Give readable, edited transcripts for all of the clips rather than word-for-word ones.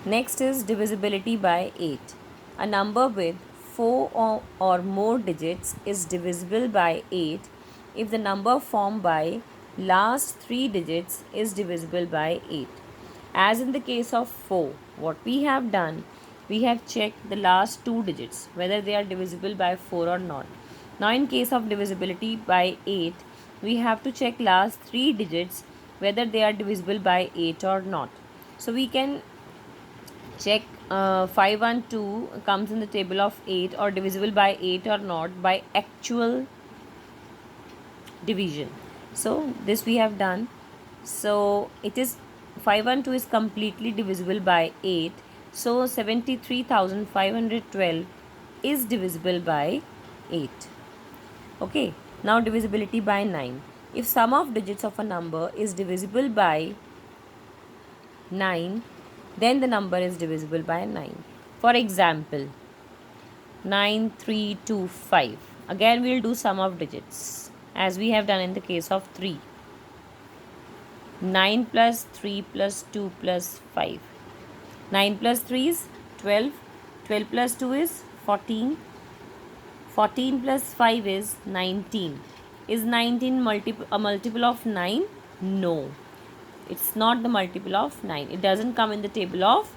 Next is divisibility by 8. A number with 4 or more digits is divisible by 8 if the number formed by last 3 digits is divisible by 8. As in the case of 4, what we have done, we have checked the last 2 digits whether they are divisible by 4 or not. Now in case of divisibility by 8, we have to check last 3 digits whether they are divisible by 8 or not. So we can check 5 and 2 comes in the table of 8 or divisible by 8 or not by actual division. So this we have done. So it is 5 and 2 is completely divisible by 8. So 73,512 is divisible by 8. Okay. Now divisibility by 9. If sum of digits of a number is divisible by 9, then the number is divisible by 9. For example, 9325. Again, we will do sum of digits as we have done in the case of 3. 9 plus 3 plus 2 plus 5. 9 plus 3 is 12. 12 plus 2 is 14. 14 plus 5 is 19. Is 19 a multiple of 9? No. It's not the multiple of 9. It doesn't come in the table of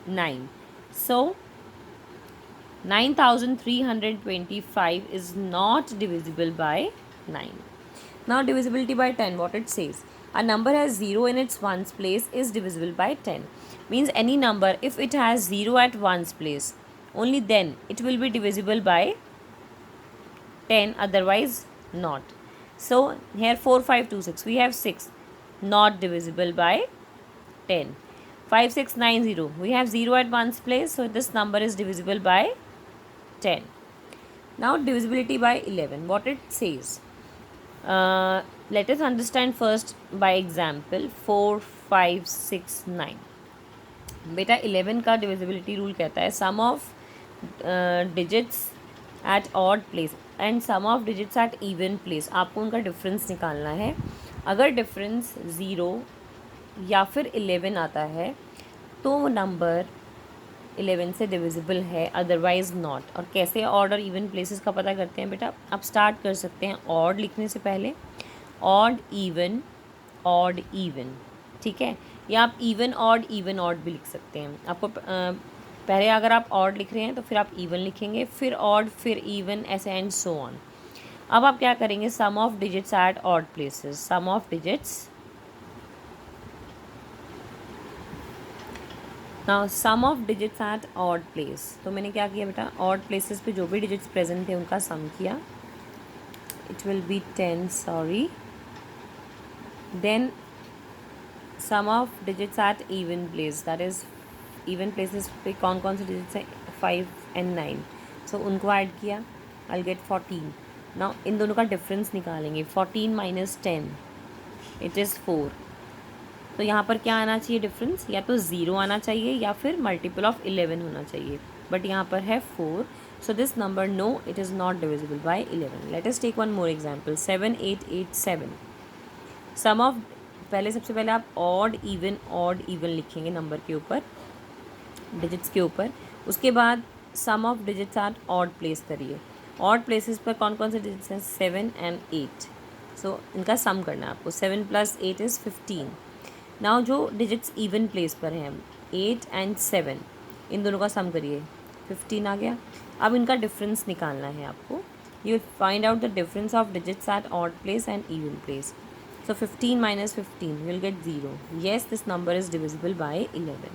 9. So 9325 is not divisible by 9. Now divisibility by 10, what it says. A number has 0 in its ones place is divisible by 10. Means any number, if it has 0 at ones place, only then it will be divisible by 10, otherwise not. So here 4, 5, 2, 6. We have 6, not divisible by 10. 5, 6, 9, 0. We have 0 at ones place, so this number is divisible by 10. Now divisibility by 11. What it says. Let us understand first by example 4, 5, 6, 9. बेटा 11 का divisibility rule कहता है sum of digits at odd place and sum of digits at even place. आपको उनका difference निकालना है. अगर difference 0 या फिर 11 आता है तो वो नंबर 11 से डिविजिबल है, अदरवाइज नॉट. और कैसे ऑड और इवन प्लेसेस का पता करते हैं बेटा? आप स्टार्ट कर सकते हैं ऑड लिखने से पहले, ऑड इवन, ठीक है. या आप इवन ऑड भी लिख सकते हैं. आपको पहले अगर आप ऑड लिख रहे हैं तो फिर आप इवन लिखेंगे, फिर ऑड, फिर इवन, ऐसे एंड सो ऑन. अब आप क्या करेंगे? Sum of digits at odd places. Sum of digits, now sum of digits at odd place. तो मैंने क्या किया बेटा? ऑड प्लेसेस पे जो भी डिजिट्स प्रेजेंट थे उनका सम किया. It will be 10, sorry. Then sum of digits at even place, that is even places पे कौन कौन से डिजिट्स हैं? 5 and 9. सो उनको ऐड किया. I get 14. नाउ इन दोनों का डिफरेंस निकालेंगे. 14 माइनस 10, इट इज़ 4. तो यहाँ पर क्या आना चाहिए डिफरेंस? या तो 0 आना चाहिए या फिर मल्टीपल ऑफ 11 होना चाहिए, बट यहाँ पर है 4. So this number, no, it is not divisible by 11. Let us take one more example. 7887. Sum of, पहले सबसे पहले आप ऑड इवन लिखेंगे नंबर के ऊपर, डिजिट्स के ऊपर. उसके बाद sum of digits at odd place करिए. ऑड प्लेसेस पर कौन कौन से डिजिट्स हैं? 7 and 8. सो इनका सम करना है आपको. 7 + 8 इज़ 15. नाउ जो डिजिट्स इवन प्लेस पर हैं 8 and 7, इन दोनों का सम करिए. 15 आ गया. अब इनका डिफरेंस निकालना है आपको. You find out the difference of digits at odd place and even place. So 15 minus 15, you will get 0. Yes, this number is divisible by 11.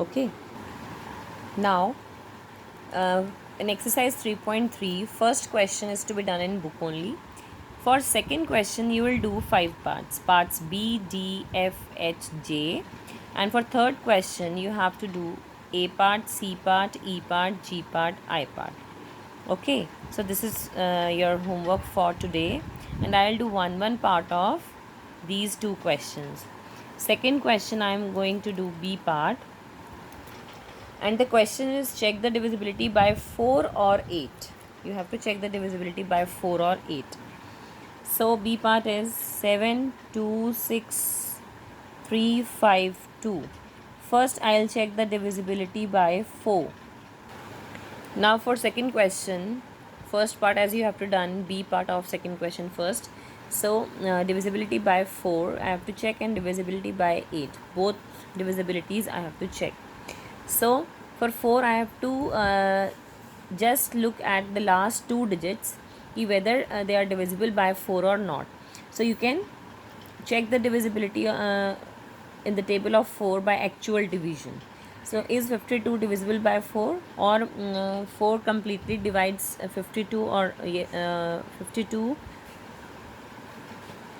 Okay. Now, in exercise 3.3, first question is to be done in book only. For second question, you will do 5 parts. Parts B, D, F, H, J. And for third question, you have to do A part, C part, E part, G part, I part. Okay. So this is your homework for today. And I will do one part of these 2 questions. Second question, I am going to do B part. And the question is, check the divisibility by 4 or 8. You have to check the divisibility by 4 or 8. So B part is 7, 2, 6, 3, 5, 2. first I'll check the divisibility by 4. Now for second question, first part as you have to done, B part of second question first. So divisibility by 4 I have to check, and divisibility by 8, both divisibilities I have to check. So for 4 I have to just look at the last two digits, whether they are divisible by 4 or not. So you can check the divisibility in the table of 4 by actual division. So is 52 divisible by 4, or 4 completely divides 52 or 52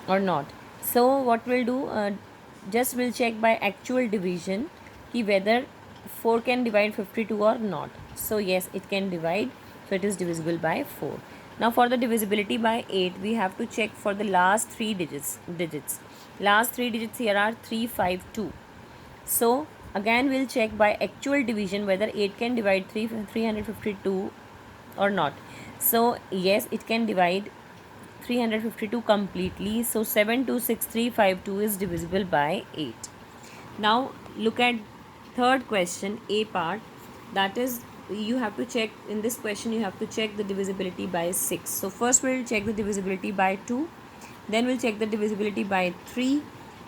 or not. So what we'll do, just we'll check by actual division whether 4 can divide 52 or not. So yes, it can divide, so it is divisible by 4. Now for the divisibility by 8, we have to check for the last three digits. Last three digits here are 3, 5, 2. So again we'll check by actual division whether 8 can divide 352 or not. So yes, it can divide 352 completely. So 726352 is divisible by 8. Now look at third question, A part. That is, you have to check, in this question you have to check the divisibility by 6. So first we'll check the divisibility by 2, then we'll check the divisibility by 3.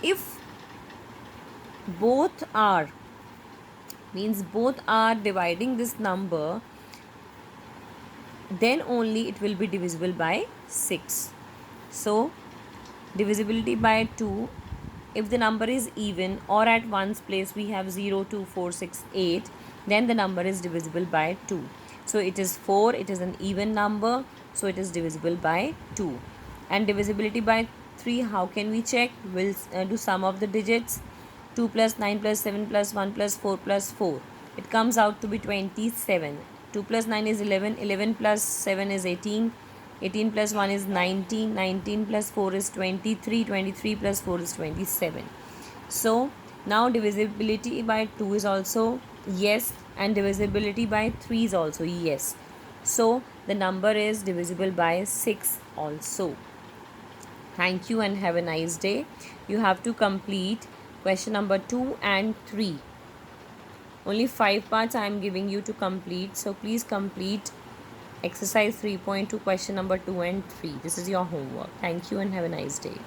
If both are, means both are dividing this number, then only it will be divisible by 6. So divisibility by 2, if the number is even or at ones place we have 0, 2, 4, 6, 8, then the number is divisible by 2. So it is 4, it is an even number, so it is divisible by 2. And divisibility by 3, how can we check? We'll do sum of the digits. 2 plus 9 plus 7 plus 1 plus 4 plus 4. It comes out to be 27. 2 plus 9 is 11. 11 plus 7 is 18. 18 plus 1 is 19. 19 plus 4 is 23. 23 plus 4 is 27. So now divisibility by 2 is also yes, and divisibility by 3 is also yes. So the number is divisible by 6 also. Thank you and have a nice day. You have to complete question number 2 and 3. Only 5 parts I am giving you to complete. So please complete exercise 3.2 question number 2 and 3. This is your homework. Thank you and have a nice day.